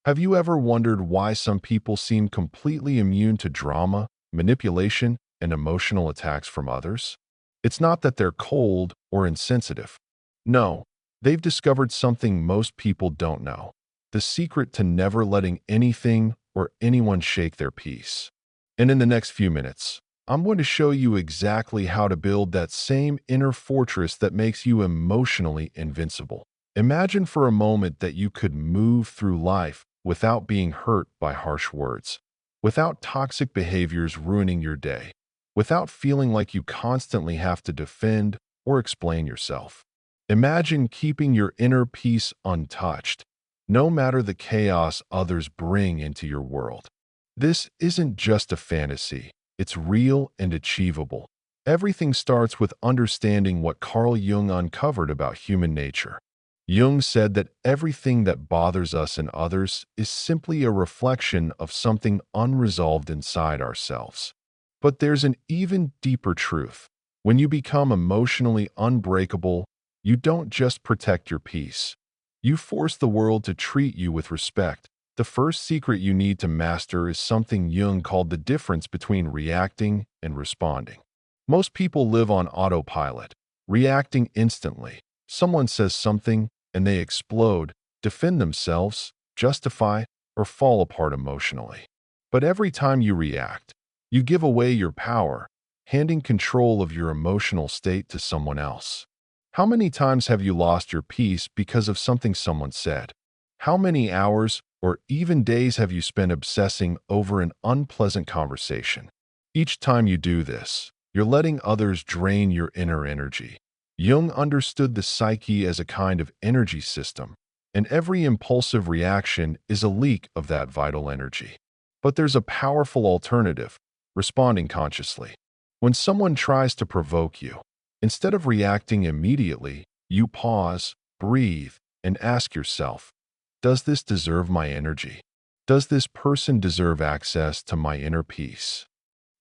Have you ever wondered why some people seem completely immune to drama, manipulation, and emotional attacks from others? It's not that they're cold or insensitive. No, they've discovered something most people don't know: the secret to never letting anything or anyone shake their peace. And in the next few minutes, I'm going to show you exactly how to build that same inner fortress that makes you emotionally invincible. Imagine for a moment that you could move through life without being hurt by harsh words, without toxic behaviors ruining your day, without feeling like you constantly have to defend or explain yourself. Imagine keeping your inner peace untouched, no matter the chaos others bring into your world. This isn't just a fantasy, it's real and achievable. Everything starts with understanding what Carl Jung uncovered about human nature. Jung said that everything that bothers us and others is simply a reflection of something unresolved inside ourselves. But there's an even deeper truth. When you become emotionally unbreakable, you don't just protect your peace. You force the world to treat you with respect. The first secret you need to master is something Jung called the difference between reacting and responding. Most people live on autopilot, reacting instantly. Someone says something, and they explode, defend themselves, justify, or fall apart emotionally. But every time you react, you give away your power, handing control of your emotional state to someone else. How many times have you lost your peace because of something someone said? How many hours or even days have you spent obsessing over an unpleasant conversation? Each time you do this, you're letting others drain your inner energy. Jung understood the psyche as a kind of energy system, and every impulsive reaction is a leak of that vital energy. But there's a powerful alternative: responding consciously. When someone tries to provoke you, instead of reacting immediately, you pause, breathe, and ask yourself, does this deserve my energy? Does this person deserve access to my inner peace?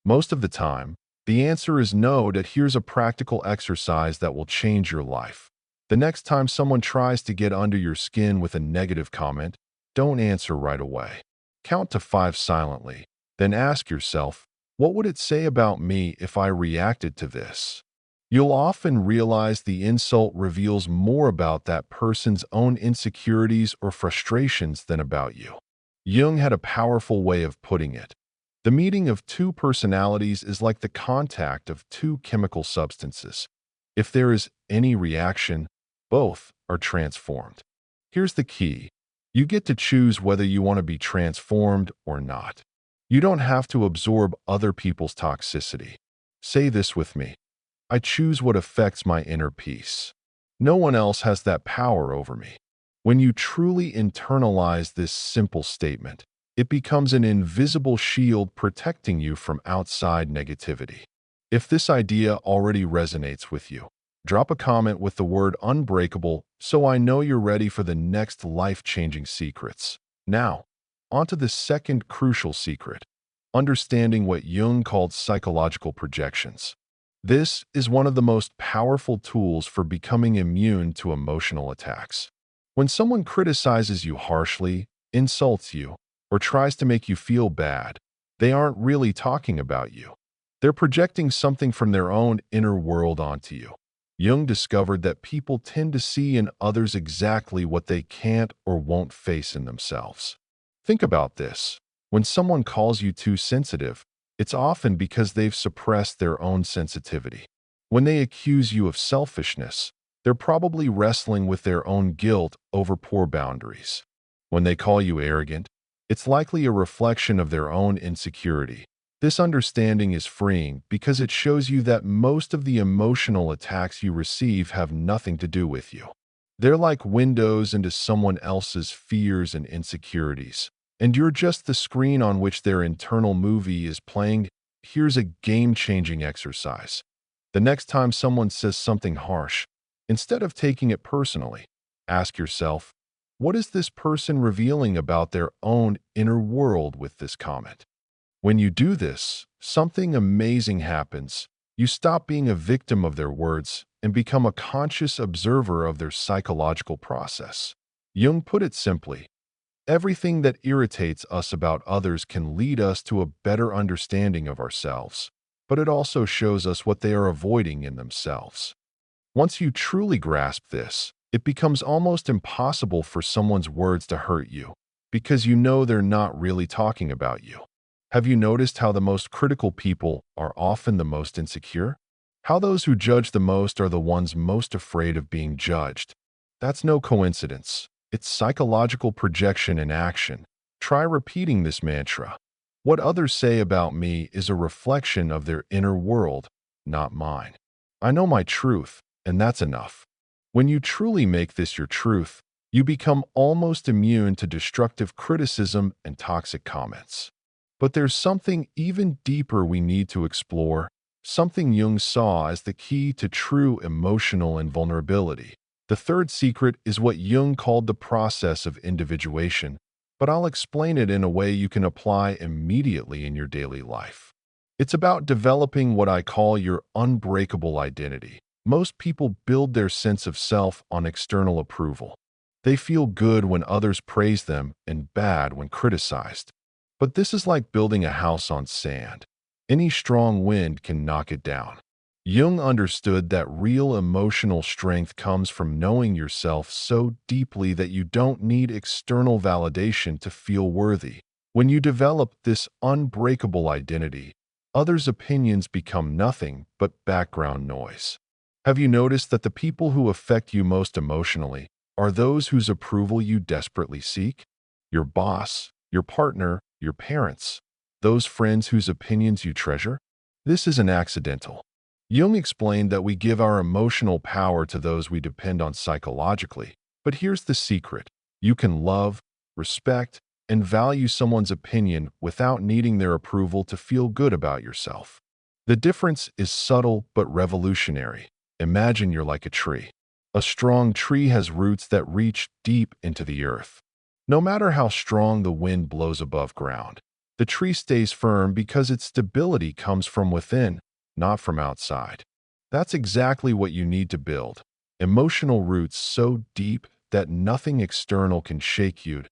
Most of the time, the answer is no. That here's a practical exercise that will change your life. The next time someone tries to get under your skin with a negative comment, don't answer right away. Count to 5 silently, then ask yourself, what would it say about me if I reacted to this? You'll often realize the insult reveals more about that person's own insecurities or frustrations than about you. Jung had a powerful way of putting it: the meeting of two personalities is like the contact of two chemical substances. If there is any reaction, both are transformed. Here's the key: you get to choose whether you want to be transformed or not. You don't have to absorb other people's toxicity. Say this with me: I choose what affects my inner peace. No one else has that power over me. When you truly internalize this simple statement, it becomes an invisible shield protecting you from outside negativity. If this idea already resonates with you, drop a comment with the word unbreakable so I know you're ready for the next life-changing secrets. Now, onto the second crucial secret: understanding what Jung called psychological projections. This is one of the most powerful tools for becoming immune to emotional attacks. When someone criticizes you harshly, insults you, or tries to make you feel bad, they aren't really talking about you. They're projecting something from their own inner world onto you. Jung discovered that people tend to see in others exactly what they can't or won't face in themselves. Think about this. When someone calls you too sensitive, it's often because they've suppressed their own sensitivity. When they accuse you of selfishness, they're probably wrestling with their own guilt over poor boundaries. When they call you arrogant, it's likely a reflection of their own insecurity. This understanding is freeing because it shows you that most of the emotional attacks you receive have nothing to do with you. They're like windows into someone else's fears and insecurities, and you're just the screen on which their internal movie is playing. Here's a game-changing exercise. The next time someone says something harsh, instead of taking it personally, ask yourself, what is this person revealing about their own inner world with this comment? When you do this, something amazing happens. You stop being a victim of their words and become a conscious observer of their psychological process. Jung put it simply: Everything that irritates us about others can lead us to a better understanding of ourselves, but it also shows us what they are avoiding in themselves. Once you truly grasp this, it becomes almost impossible for someone's words to hurt you, because you know they're not really talking about you. Have you noticed how the most critical people are often the most insecure? How those who judge the most are the ones most afraid of being judged? That's no coincidence. It's psychological projection in action. Try repeating this mantra. What others say about me is a reflection of their inner world, not mine. I know my truth, and that's enough. When you truly make this your truth, you become almost immune to destructive criticism and toxic comments. But there's something even deeper we need to explore, something Jung saw as the key to true emotional invulnerability. The third secret is what Jung called the process of individuation, but I'll explain it in a way you can apply immediately in your daily life. It's about developing what I call your unbreakable identity. Most people build their sense of self on external approval. They feel good when others praise them and bad when criticized. But this is like building a house on sand. Any strong wind can knock it down. Jung understood that real emotional strength comes from knowing yourself so deeply that you don't need external validation to feel worthy. When you develop this unbreakable identity, others' opinions become nothing but background noise. Have you noticed that the people who affect you most emotionally are those whose approval you desperately seek? Your boss, your partner, your parents, those friends whose opinions you treasure? This isn't accidental. Jung explained that we give our emotional power to those we depend on psychologically. But here's the secret. You can love, respect, and value someone's opinion without needing their approval to feel good about yourself. The difference is subtle but revolutionary. Imagine you're like a tree. A strong tree has roots that reach deep into the earth. No matter how strong the wind blows above ground, the tree stays firm because its stability comes from within, not from outside. That's exactly what you need to build. Emotional roots so deep that nothing external can shake you.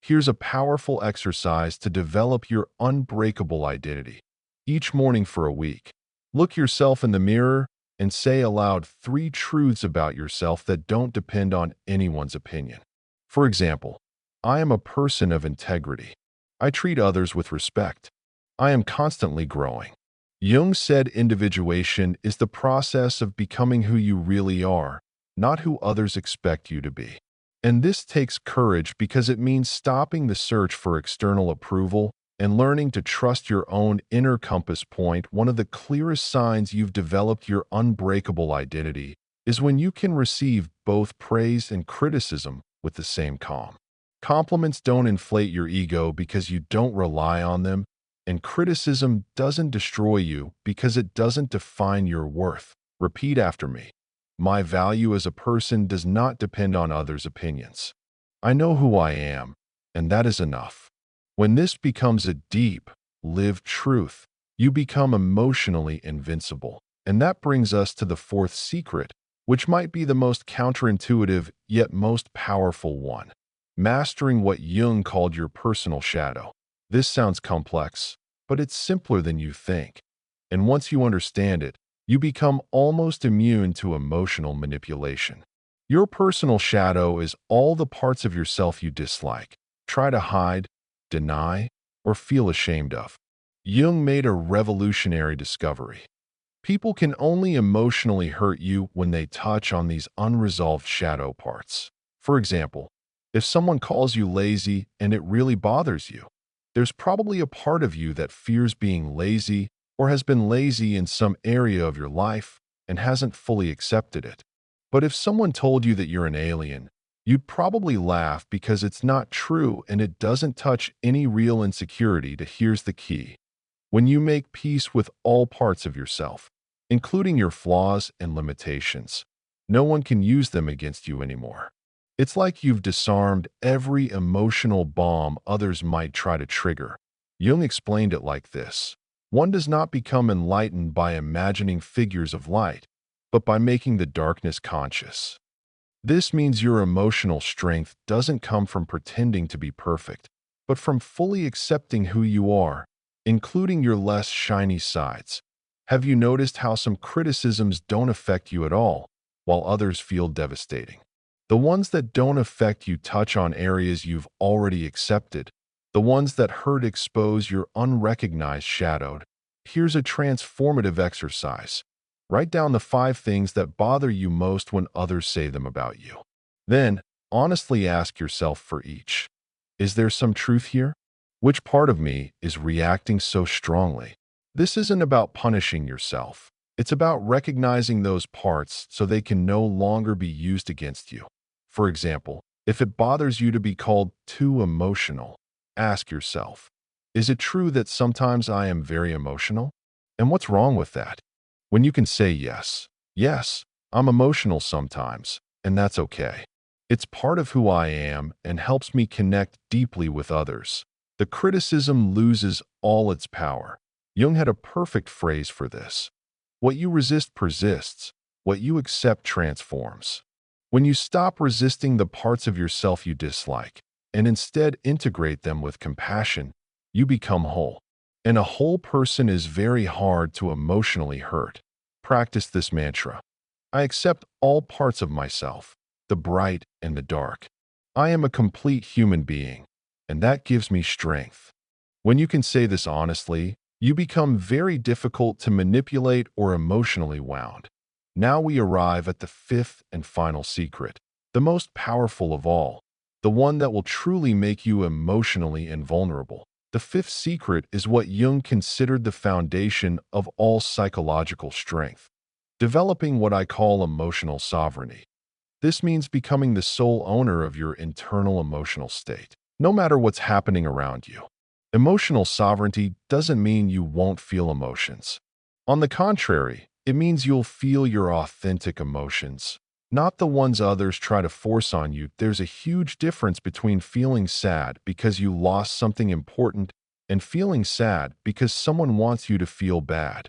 Here's a powerful exercise to develop your unbreakable identity. Each morning for a week, look yourself in the mirror and say aloud 3 truths about yourself that don't depend on anyone's opinion. For example, I am a person of integrity. I treat others with respect. I am constantly growing. Jung said individuation is the process of becoming who you really are, not who others expect you to be. And this takes courage because it means stopping the search for external approval and learning to trust your own inner compass point. One of the clearest signs you've developed your unbreakable identity is when you can receive both praise and criticism with the same calm. Compliments don't inflate your ego because you don't rely on them, and criticism doesn't destroy you because it doesn't define your worth. Repeat after me. My value as a person does not depend on others' opinions. I know who I am, and that is enough. When this becomes a deep, lived truth, you become emotionally invincible. And that brings us to the fourth secret, which might be the most counterintuitive yet most powerful one. Mastering what Jung called your personal shadow. This sounds complex, but it's simpler than you think. And once you understand it, you become almost immune to emotional manipulation. Your personal shadow is all the parts of yourself you dislike, try to hide, deny, or feel ashamed of. Jung made a revolutionary discovery. People can only emotionally hurt you when they touch on these unresolved shadow parts. For example, if someone calls you lazy and it really bothers you, there's probably a part of you that fears being lazy or has been lazy in some area of your life and hasn't fully accepted it. But if someone told you that you're an alien, you'd probably laugh because it's not true and it doesn't touch any real insecurity. Here's the key. When you make peace with all parts of yourself, including your flaws and limitations, no one can use them against you anymore. It's like you've disarmed every emotional bomb others might try to trigger. Jung explained it like this. One does not become enlightened by imagining figures of light, but by making the darkness conscious. This means your emotional strength doesn't come from pretending to be perfect, but from fully accepting who you are, including your less shiny sides. Have you noticed how some criticisms don't affect you at all, while others feel devastating? The ones that don't affect you touch on areas you've already accepted. The ones that hurt expose your unrecognized shadow. Here's a transformative exercise. Write down the 5 things that bother you most when others say them about you. Then, honestly ask yourself for each. Is there some truth here? Which part of me is reacting so strongly? This isn't about punishing yourself. It's about recognizing those parts so they can no longer be used against you. For example, if it bothers you to be called too emotional, ask yourself, is it true that sometimes I am very emotional? And what's wrong with that? When you can say yes, I'm emotional sometimes, and that's okay. It's part of who I am and helps me connect deeply with others. The criticism loses all its power. Jung had a perfect phrase for this. What you resist persists. What you accept transforms. When you stop resisting the parts of yourself you dislike and instead integrate them with compassion, you become whole. And a whole person is very hard to emotionally hurt. Practice this mantra. I accept all parts of myself, the bright and the dark. I am a complete human being, and that gives me strength. When you can say this honestly, you become very difficult to manipulate or emotionally wound. Now we arrive at the 5th and final secret, the most powerful of all, the one that will truly make you emotionally invulnerable. The 5th secret is what Jung considered the foundation of all psychological strength, developing what I call emotional sovereignty. This means becoming the sole owner of your internal emotional state, no matter what's happening around you. Emotional sovereignty doesn't mean you won't feel emotions. On the contrary, it means you'll feel your authentic emotions, not the ones others try to force on you. There's a huge difference between feeling sad because you lost something important and feeling sad because someone wants you to feel bad.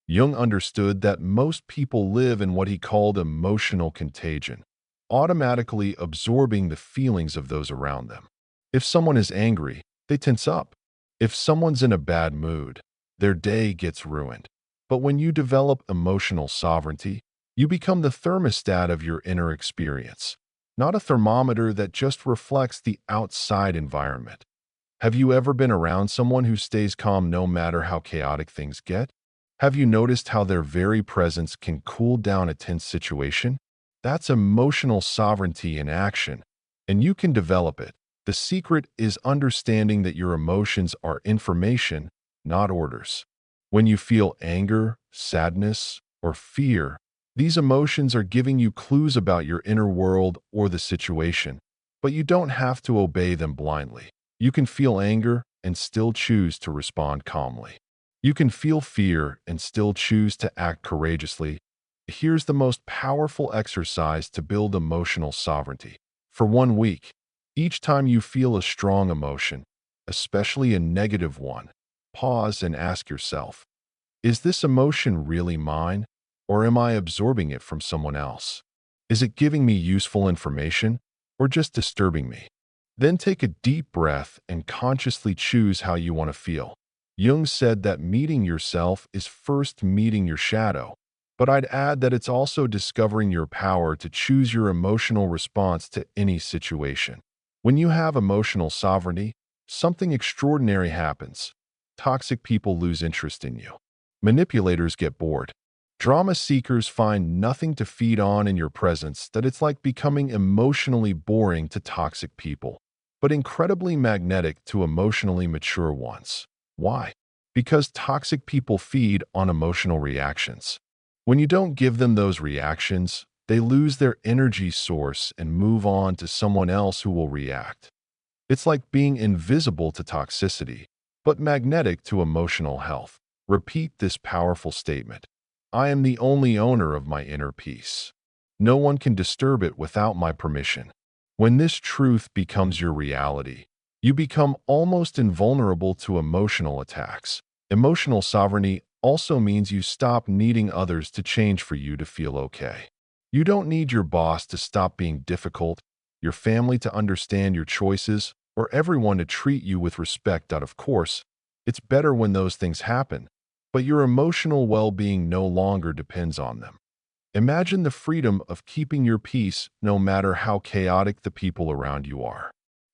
Jung understood that most people live in what he called emotional contagion, automatically absorbing the feelings of those around them. If someone is angry, they tense up. If someone's in a bad mood, their day gets ruined. But when you develop emotional sovereignty, you become the thermostat of your inner experience, not a thermometer that just reflects the outside environment. Have you ever been around someone who stays calm no matter how chaotic things get? Have you noticed how their very presence can cool down a tense situation? That's emotional sovereignty in action, and you can develop it. The secret is understanding that your emotions are information, not orders. When you feel anger, sadness, or fear, these emotions are giving you clues about your inner world or the situation, but you don't have to obey them blindly. You can feel anger and still choose to respond calmly. You can feel fear and still choose to act courageously. Here's the most powerful exercise to build emotional sovereignty. For 1 week, each time you feel a strong emotion, especially a negative one, pause and ask yourself, is this emotion really mine, or am I absorbing it from someone else? Is it giving me useful information, or just disturbing me? Then take a deep breath and consciously choose how you want to feel. Jung said that meeting yourself is first meeting your shadow, but I'd add that it's also discovering your power to choose your emotional response to any situation. When you have emotional sovereignty, something extraordinary happens. Toxic people lose interest in you. Manipulators get bored. Drama seekers find nothing to feed on in your presence. That it's like becoming emotionally boring to toxic people, but incredibly magnetic to emotionally mature ones. Why? Because toxic people feed on emotional reactions. When you don't give them those reactions, they lose their energy source and move on to someone else who will react. It's like being invisible to toxicity, but magnetic to emotional health. Repeat this powerful statement. I am the only owner of my inner peace. No one can disturb it without my permission. When this truth becomes your reality, you become almost invulnerable to emotional attacks. Emotional sovereignty also means you stop needing others to change for you to feel okay. You don't need your boss to stop being difficult, your family to understand your choices, or everyone to treat you with respect. Of course, it's better when those things happen, but your emotional well-being no longer depends on them. Imagine the freedom of keeping your peace no matter how chaotic the people around you are.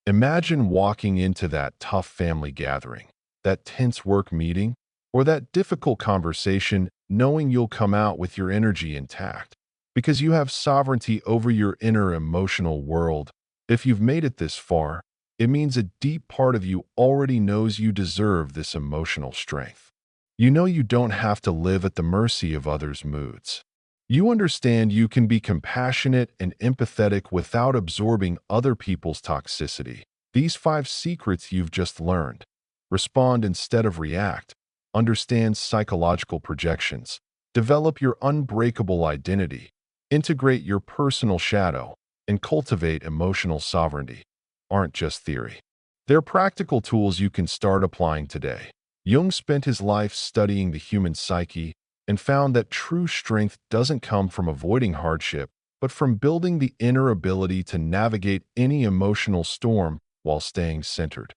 Imagine walking into that tough family gathering, that tense work meeting, or that difficult conversation knowing you'll come out with your energy intact because you have sovereignty over your inner emotional world. If you've made it this far, it means a deep part of you already knows you deserve this emotional strength. You know you don't have to live at the mercy of others' moods. You understand you can be compassionate and empathetic without absorbing other people's toxicity. These 5 secrets you've just learned. Respond instead of react. Understand psychological projections. Develop your unbreakable identity. Integrate your personal shadow. And cultivate emotional sovereignty. Aren't just theory. They're practical tools you can start applying today. Jung spent his life studying the human psyche and found that true strength doesn't come from avoiding hardship, but from building the inner ability to navigate any emotional storm while staying centered.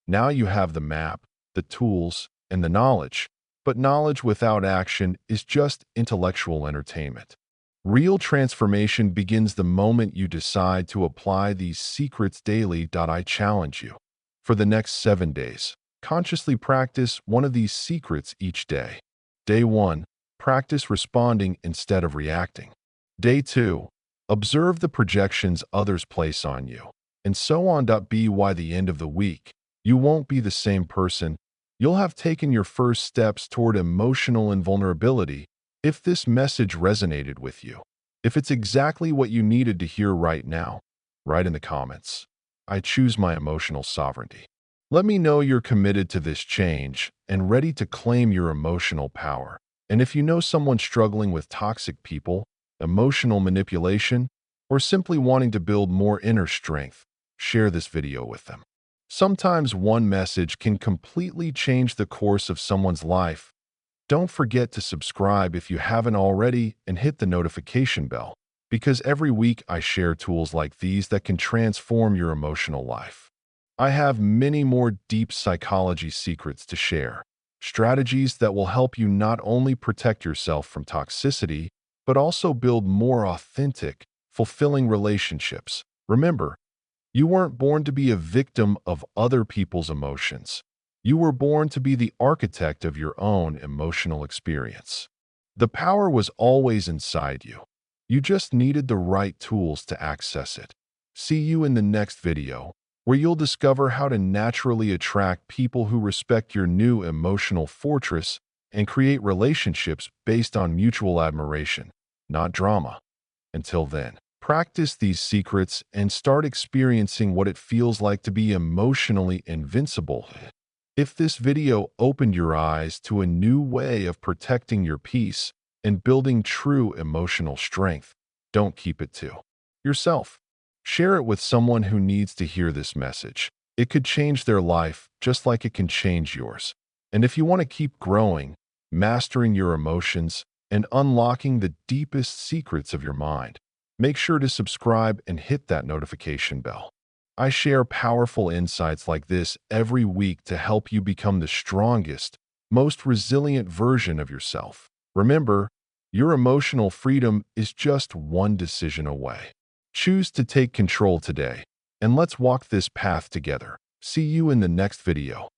Now you have the map, the tools, and the knowledge, but knowledge without action is just intellectual entertainment. Real transformation begins the moment you decide to apply these secrets daily. I challenge you. For the next 7 days, consciously practice one of these secrets each day. Day 1. Practice responding instead of reacting. Day 2. Observe the projections others place on you. And so on. By the end of the week, you won't be the same person. You'll have taken your first steps toward emotional invulnerability. If this message resonated with you, if it's exactly what you needed to hear right now, write in the comments, "I choose my emotional sovereignty." Let me know you're committed to this change and ready to claim your emotional power. And if you know someone struggling with toxic people, emotional manipulation, or simply wanting to build more inner strength, share this video with them. Sometimes one message can completely change the course of someone's life. Don't forget to subscribe if you haven't already and hit the notification bell, because every week I share tools like these that can transform your emotional life. I have many more deep psychology secrets to share, strategies that will help you not only protect yourself from toxicity, but also build more authentic, fulfilling relationships. Remember, you weren't born to be a victim of other people's emotions. You were born to be the architect of your own emotional experience. The power was always inside you. You just needed the right tools to access it. See you in the next video, where you'll discover how to naturally attract people who respect your new emotional fortress and create relationships based on mutual admiration, not drama. Until then, practice these secrets and start experiencing what it feels like to be emotionally invincible. If this video opened your eyes to a new way of protecting your peace and building true emotional strength, don't keep it to yourself. Share it with someone who needs to hear this message. It could change their life just like it can change yours. And if you want to keep growing, mastering your emotions, and unlocking the deepest secrets of your mind, make sure to subscribe and hit that notification bell. I share powerful insights like this every week to help you become the strongest, most resilient version of yourself. Remember, your emotional freedom is just one decision away. Choose to take control today, and let's walk this path together. See you in the next video.